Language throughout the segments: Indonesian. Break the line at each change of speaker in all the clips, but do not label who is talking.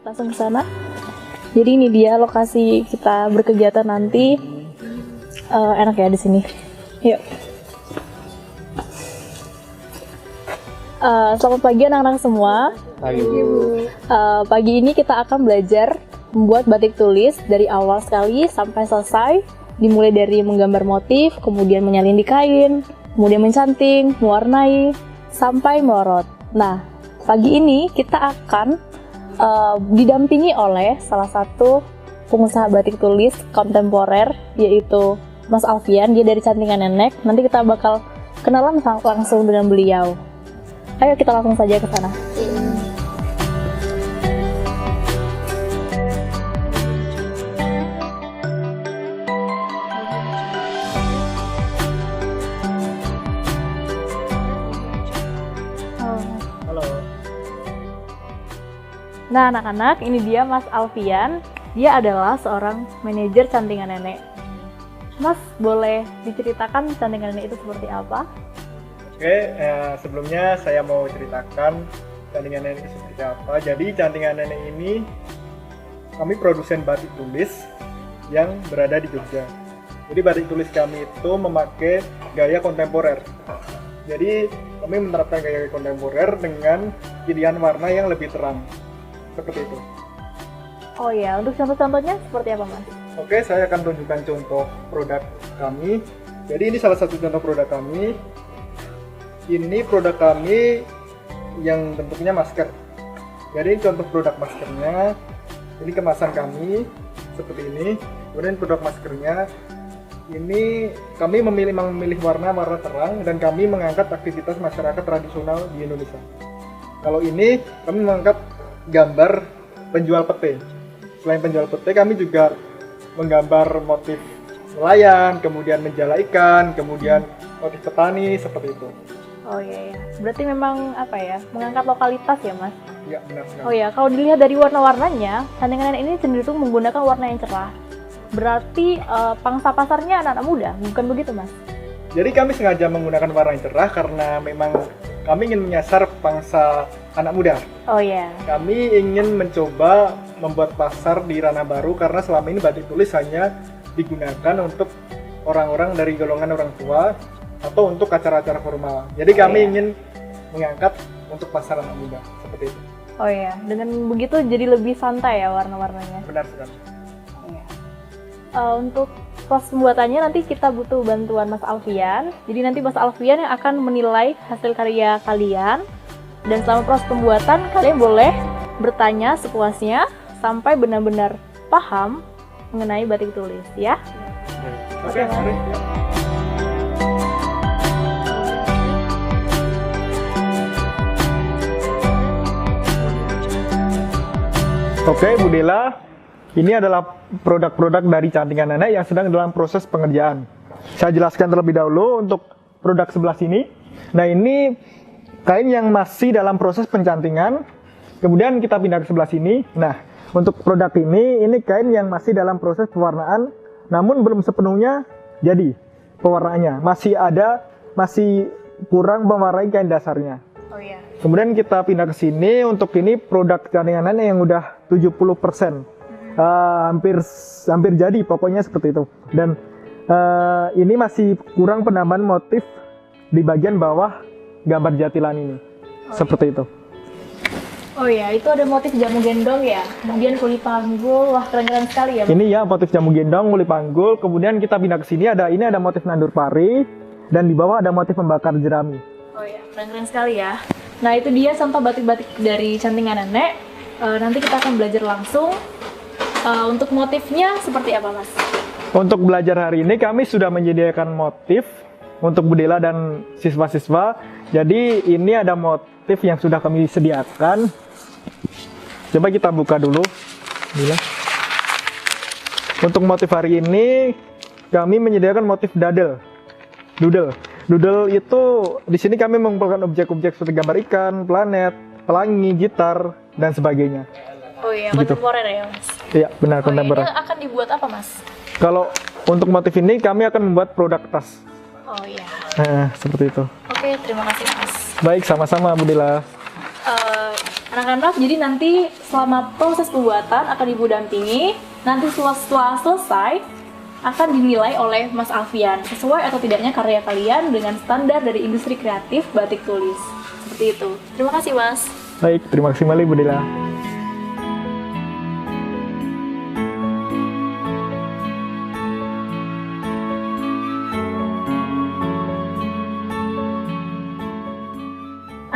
langsung ke sana. Jadi ini dia lokasi kita berkegiatan nanti. Enak ya di sini. Yuk. Selamat pagi anak-anak semua.
Pagi.
Pagi ini kita akan belajar membuat batik tulis dari awal sekali sampai selesai. Dimulai dari menggambar motif, kemudian menyalin di kain, kemudian mencanting, mewarnai, sampai melorot. Nah, pagi ini kita akan didampingi oleh salah satu pengusaha batik tulis kontemporer, yaitu Mas Alfian. Dia dari Cantingan Nenek. Nanti kita bakal kenalan langsung dengan beliau. Ayo kita langsung saja ke sana. Nah anak-anak, ini dia Mas Alfian. Dia adalah seorang manajer Cantingan Nenek. Mas, boleh diceritakan Cantingan Nenek itu seperti apa?
Oke, sebelumnya saya mau ceritakan Cantingan Nenek itu seperti apa. Jadi Cantingan Nenek ini kami produsen batik tulis yang berada di Jogja. Jadi batik tulis kami itu memakai gaya kontemporer. Jadi kami menerapkan gaya kontemporer dengan pilihan warna yang lebih terang. Seperti itu.
Oh ya, untuk contoh-contohnya seperti apa Mas?
Oke, saya akan tunjukkan contoh produk kami. Jadi ini salah satu contoh produk kami. Ini produk kami yang bentuknya masker. Jadi contoh produk maskernya, ini kemasan kami seperti ini. Kemudian produk maskernya, ini kami memilih warna-warna terang dan kami mengangkat aktivitas masyarakat tradisional di Indonesia. Kalau ini kami mengangkat gambar penjual pete. Selain penjual pete, kami juga menggambar motif nelayan, kemudian menjala ikan, kemudian motif petani seperti itu.
Oh iya, iya. Berarti memang apa ya, mengangkat lokalitas ya Mas?
Iya, benar sekali.
Oh ya, kalau dilihat dari warna-warnanya, Cantingan Nenek ini cenderung menggunakan warna yang cerah. Berarti pangsa pasarnya anak-anak muda, bukan begitu Mas?
Jadi kami sengaja menggunakan warna yang cerah karena memang kami ingin menyasar pangsa anak muda.
Oh iya.
Kami ingin mencoba membuat pasar di ranah baru karena selama ini batik tulis hanya digunakan untuk orang-orang dari golongan orang tua atau untuk acara-acara formal. Jadi kami ingin mengangkat untuk pasar anak muda seperti itu.
Oh iya, dengan begitu jadi lebih santai ya warna-warnanya.
Benar sekali.
Iya. Untuk proses pembuatannya nanti kita butuh bantuan Mas Alfian. Jadi nanti Mas Alfian yang akan menilai hasil karya kalian. Dan selama proses pembuatan kalian boleh bertanya sepuasnya sampai benar-benar paham mengenai batik tulis ya.
Oke, mari. Oke, Bu Dela, ini adalah produk-produk dari Cantingan Nenek yang sedang dalam proses pengerjaan. Saya jelaskan terlebih dahulu untuk produk sebelah sini. Nah, ini kain yang masih dalam proses pencantingan. Kemudian kita pindah ke sebelah sini. Nah, untuk produk ini kain yang masih dalam proses pewarnaan, namun belum sepenuhnya jadi pewarnaannya. Masih kurang mewarnai kain dasarnya.
Oh iya.
Kemudian kita pindah ke sini. Untuk ini produk Cantingan Nenek yang udah 70%. Hampir jadi, pokoknya seperti itu. Dan ini masih kurang penambahan motif di bagian bawah gambar jatilan ini. Seperti itu.
Oh iya, itu ada motif jamu gendong ya. Kemudian kuli panggul, wah keren-keren sekali ya.
Ini ya motif jamu gendong, kuli panggul. Kemudian kita pindah ke sini ini ada motif nandur pari dan di bawah ada motif membakar jerami.
Oh iya, keren-keren sekali ya. Nah itu dia contoh batik-batik dari Cantingan Nenek. Nanti kita akan belajar langsung. Untuk motifnya seperti apa Mas?
Untuk belajar hari ini kami sudah menyediakan motif untuk Bu Dela dan siswa-siswa. Jadi ini ada motif yang sudah kami sediakan. Coba kita buka dulu. Bila. Untuk motif hari ini kami menyediakan motif doodle. Doodle itu di sini kami mengumpulkan objek-objek seperti gambar ikan, planet, pelangi, gitar dan sebagainya.
Oh iya,
Gitu.
kontemporer ya Mas?
Iya, benar, kontemporer.
Ini akan dibuat apa Mas?
Kalau untuk motif ini kami akan membuat produk tas.
Oh iya.
Nah, seperti itu.
Oke, terima kasih Mas.
Baik, sama-sama Bu Dela.
Anak-anak anak-anak, jadi nanti selama proses pembuatan akan ibu dampingi. Nanti setelah selesai akan dinilai oleh Mas Alfian sesuai atau tidaknya karya kalian dengan standar dari industri kreatif batik tulis. Seperti itu. Terima kasih Mas.
Baik, terima kasih kembali Bu Dela.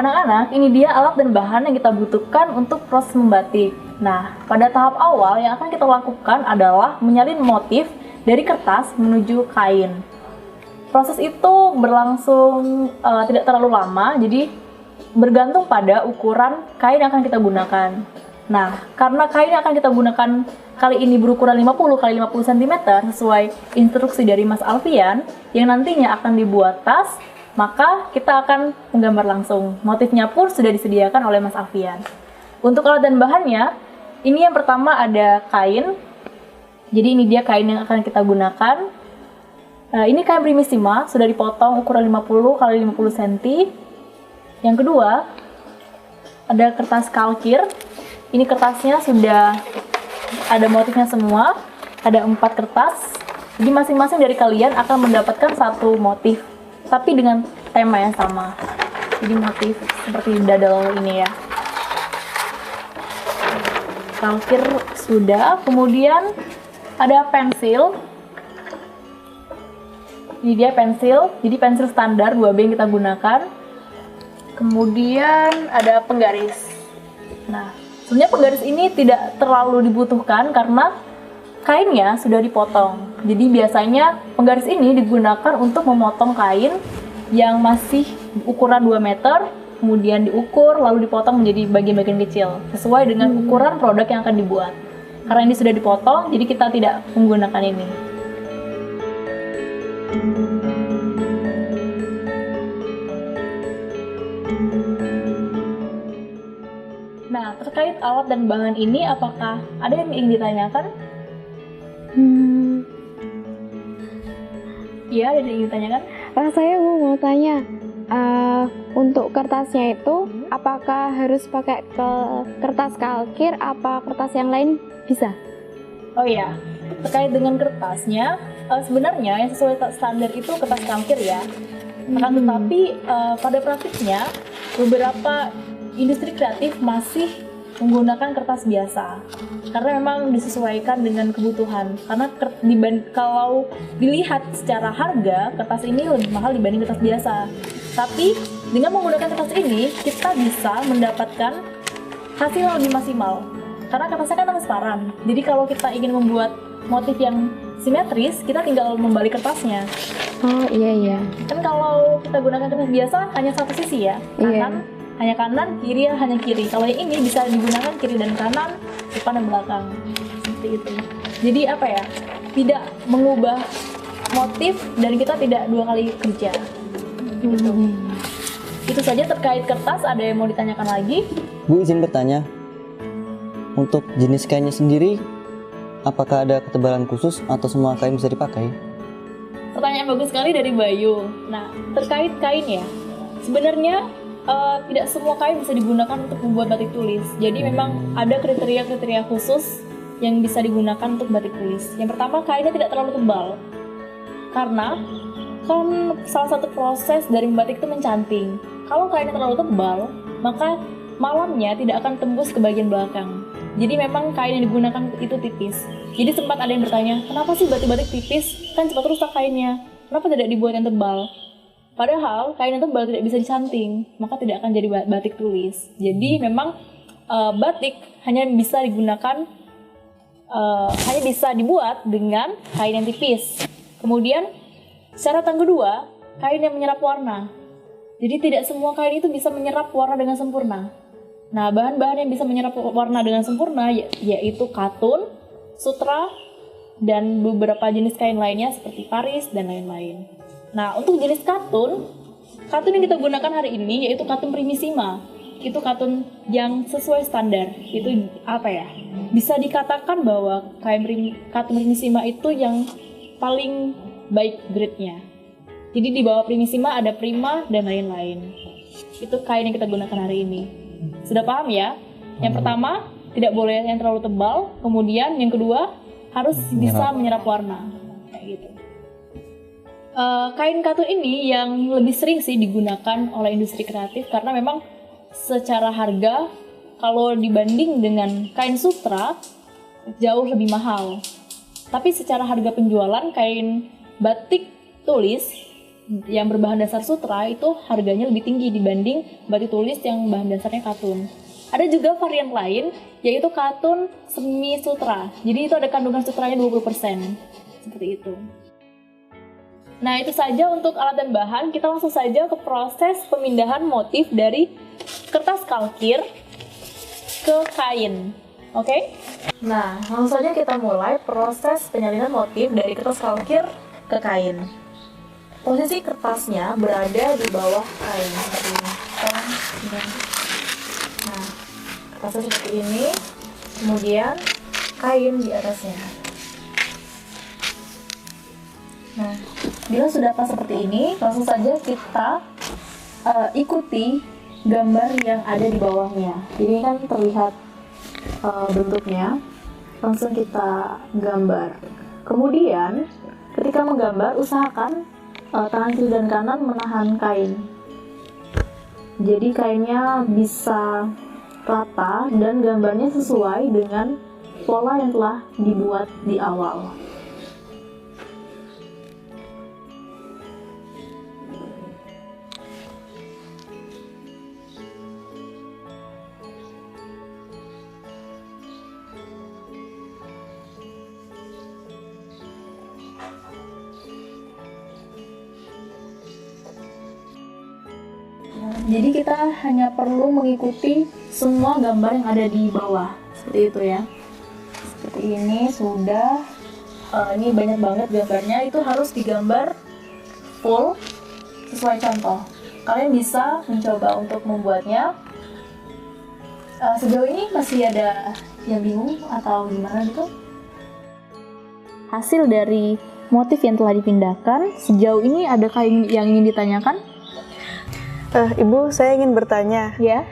Anak-anak, ini dia alat dan bahan yang kita butuhkan untuk proses membatik. Nah, pada tahap awal yang akan kita lakukan adalah menyalin motif dari kertas menuju kain. Proses itu berlangsung tidak terlalu lama, jadi bergantung pada ukuran kain yang akan kita gunakan. Nah, karena kain yang akan kita gunakan kali ini berukuran 50 x 50 cm sesuai instruksi dari Mas Alfian yang nantinya akan dibuat tas, maka kita akan menggambar langsung. Motifnya pun sudah disediakan oleh Mas Alfian. Untuk alat dan bahannya, ini yang pertama ada kain. Jadi ini dia kain yang akan kita gunakan. Ini kain primissima, sudah dipotong ukuran 50 x 50 cm. Yang kedua, ada kertas kalkir. Ini kertasnya sudah ada motifnya semua. Ada 4 kertas. Jadi masing-masing dari kalian akan mendapatkan satu motif, tapi dengan tema yang sama. Jadi motif seperti dadal ini ya. Kalkir sudah, kemudian ada pensil. Ini dia pensil, jadi pensil standar 2B yang kita gunakan. Kemudian ada penggaris. Nah, sebenarnya penggaris ini tidak terlalu dibutuhkan karena kainnya sudah dipotong. Jadi biasanya penggaris ini digunakan untuk memotong kain yang masih ukuran 2 meter, kemudian diukur lalu dipotong menjadi bagian-bagian kecil sesuai dengan ukuran produk yang akan dibuat. Karena ini sudah dipotong, jadi kita tidak menggunakan ini. Nah, terkait alat dan bahan ini, apakah ada yang ingin ditanyakan? Iya, ada yang ingin ditanyakan?
Saya mau tanya, untuk kertasnya itu apakah harus pakai kertas kalkir, apa kertas yang lain bisa?
Oh iya, terkait dengan kertasnya, sebenarnya yang sesuai standar itu kertas kalkir ya. Akan tetapi pada praktiknya beberapa industri kreatif masih menggunakan kertas biasa karena memang disesuaikan dengan kebutuhan. Karena kalau dilihat secara harga, kertas ini lebih mahal dibanding kertas biasa. Tapi dengan menggunakan kertas ini kita bisa mendapatkan hasil yang lebih maksimal karena kertasnya kan transparan. Jadi kalau kita ingin membuat motif yang simetris, kita tinggal membalik kertasnya.
Oh iya.
Kan kalau kita gunakan kertas biasa hanya satu sisi ya, kanan hanya kanan, kiri hanya kiri. Kalau yang ini bisa digunakan kiri dan kanan, depan dan belakang, seperti itu. Jadi apa ya? Tidak mengubah motif dan kita tidak 2 kali kerja. Gitu. Itu saja terkait kertas. Ada yang mau ditanyakan lagi?
Bu, izin bertanya. Untuk jenis kainnya sendiri, apakah ada ketebalan khusus atau semua kain bisa dipakai?
Pertanyaan bagus sekali dari Bayu. Nah, terkait kain ya, sebenarnya tidak semua kain bisa digunakan untuk membuat batik tulis. Jadi memang ada kriteria-kriteria khusus yang bisa digunakan untuk batik tulis. Yang pertama, kainnya tidak terlalu tebal. Karena kan salah satu proses dari membatik itu mencanting. Kalau kainnya terlalu tebal, maka malamnya tidak akan tembus ke bagian belakang. Jadi memang kain yang digunakan itu tipis. Jadi sempat ada yang bertanya, kenapa sih batik-batik tipis? Kan cepat rusak kainnya. Kenapa tidak dibuat yang tebal? Padahal kain yang tebal tidak bisa dicanting, maka tidak akan jadi batik tulis. Jadi memang batik hanya bisa digunakan, hanya bisa dibuat dengan kain yang tipis. Kemudian syarat yang kedua, kain yang menyerap warna. Jadi tidak semua kain itu bisa menyerap warna dengan sempurna. Nah, bahan-bahan yang bisa menyerap warna dengan sempurna yaitu katun, sutra, dan beberapa jenis kain lainnya seperti paris dan lain-lain. Nah, untuk jenis katun yang kita gunakan hari ini yaitu katun primissima. Itu katun yang sesuai standar. Itu apa ya? Bisa dikatakan bahwa katun primissima itu yang paling baik grade-nya. Jadi di bawah primissima ada prima dan lain-lain. Itu kain yang kita gunakan hari ini. Sudah paham ya? Yang pertama, tidak boleh yang terlalu tebal. Kemudian yang kedua, harus bisa menyerap warna. Kayak gitu. Kain katun ini yang lebih sering sih digunakan oleh industri kreatif karena memang secara harga kalau dibanding dengan kain sutra jauh lebih mahal. Tapi secara harga penjualan kain batik tulis yang berbahan dasar sutra itu harganya lebih tinggi dibanding batik tulis yang bahan dasarnya katun. Ada juga varian lain yaitu katun semi sutra. Jadi itu ada kandungan sutranya 20%. Seperti itu. Nah, itu saja untuk alat dan bahan. Kita langsung saja ke proses pemindahan motif dari kertas kalkir ke kain. Oke? Nah, langsung saja kita mulai proses penyalinan motif dari kertas kalkir ke kain. Posisi kertasnya berada di bawah kain seperti ini. Nah, kertasnya seperti ini. Kemudian kain di atasnya. Nah, bila sudah pas seperti ini, langsung saja kita ikuti gambar yang ada di bawahnya. Ini kan terlihat bentuknya, langsung kita gambar. Kemudian, ketika menggambar, usahakan tangan kiri dan kanan menahan kain. Jadi kainnya bisa rata dan gambarnya sesuai dengan pola yang telah dibuat di awal. Jadi kita hanya perlu mengikuti semua gambar yang ada di bawah, seperti itu ya. Seperti ini sudah, ini banyak banget gambarnya, itu harus digambar full sesuai contoh. Kalian bisa mencoba untuk membuatnya. Sejauh ini masih ada yang bingung atau gimana gitu? Hasil dari motif yang telah dipindahkan, sejauh ini adakah yang ingin ditanyakan?
Ibu, saya ingin bertanya.
Ya.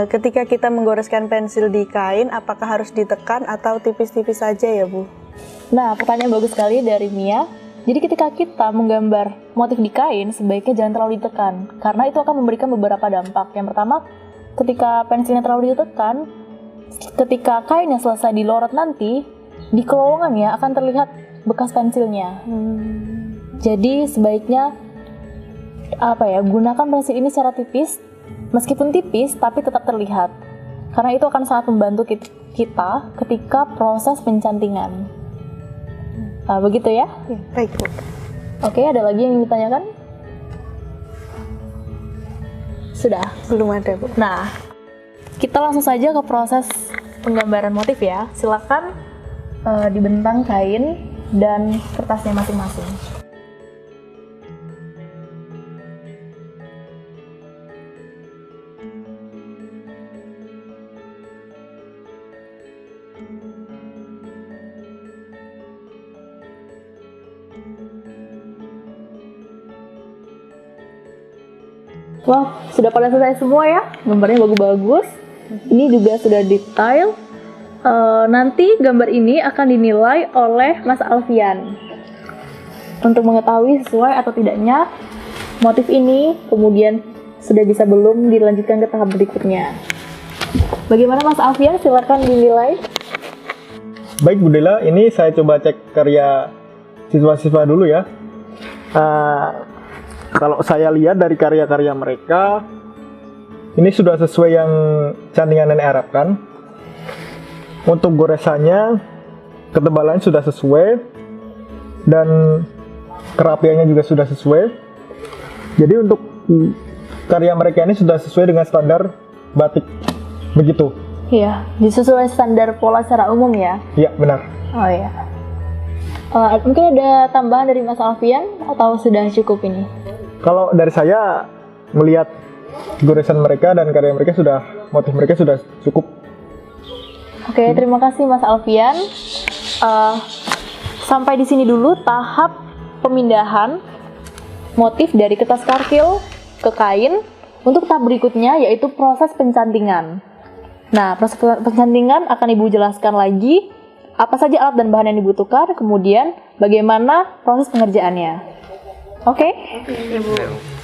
Ketika kita menggoreskan pensil di kain, apakah harus ditekan atau tipis-tipis saja ya, Bu?
Nah, pertanyaan bagus sekali dari Mia. Jadi ketika kita menggambar motif di kain, sebaiknya jangan terlalu ditekan, karena itu akan memberikan beberapa dampak. Yang pertama, ketika pensilnya terlalu ditekan, ketika kainnya selesai dilorot nanti, di kelowongannya akan terlihat bekas pensilnya. Jadi sebaiknya gunakan pensil ini secara tipis, meskipun tipis tapi tetap terlihat, karena itu akan sangat membantu kita ketika proses pencantingan. Begitu ya?
Ya, baik, Bu.
Oke, ada lagi yang ingin ditanyakan? Sudah?
Belum ada, Bu.
Nah, kita langsung saja ke proses penggambaran motif ya. Silakan dibentang kain dan kertasnya masing-masing. Wah, sudah pada selesai semua ya. Gambarnya bagus-bagus. Ini juga sudah detail. Nanti gambar ini akan dinilai oleh Mas Alfian untuk mengetahui sesuai atau tidaknya motif ini, kemudian sudah bisa belum dilanjutkan ke tahap berikutnya. Bagaimana Mas Alfian? Silakan dinilai.
Baik Bu Dela, ini saya coba cek karya siswa-siswa dulu ya. Kalau saya lihat dari karya-karya mereka, ini sudah sesuai yang cantingan nenek harapkan. Untuk goresannya, ketebalannya sudah sesuai, dan kerapiannya juga sudah sesuai. Jadi untuk karya mereka ini sudah sesuai dengan standar batik, begitu.
Iya, sesuai standar pola secara umum ya?
Iya, benar.
Oh iya. Mungkin ada tambahan dari Mas Alfian atau sudah cukup ini?
Kalau dari saya melihat goresan mereka dan karya mereka motif mereka sudah cukup.
Oke, terima kasih Mas Alfian. Sampai di sini dulu tahap pemindahan motif dari kertas karkil ke kain. Untuk tahap berikutnya yaitu proses pencantingan. Nah, proses pencantingan akan Ibu jelaskan lagi apa saja alat dan bahan yang dibutuhkan, kemudian bagaimana proses pengerjaannya. Oke?
Ibu.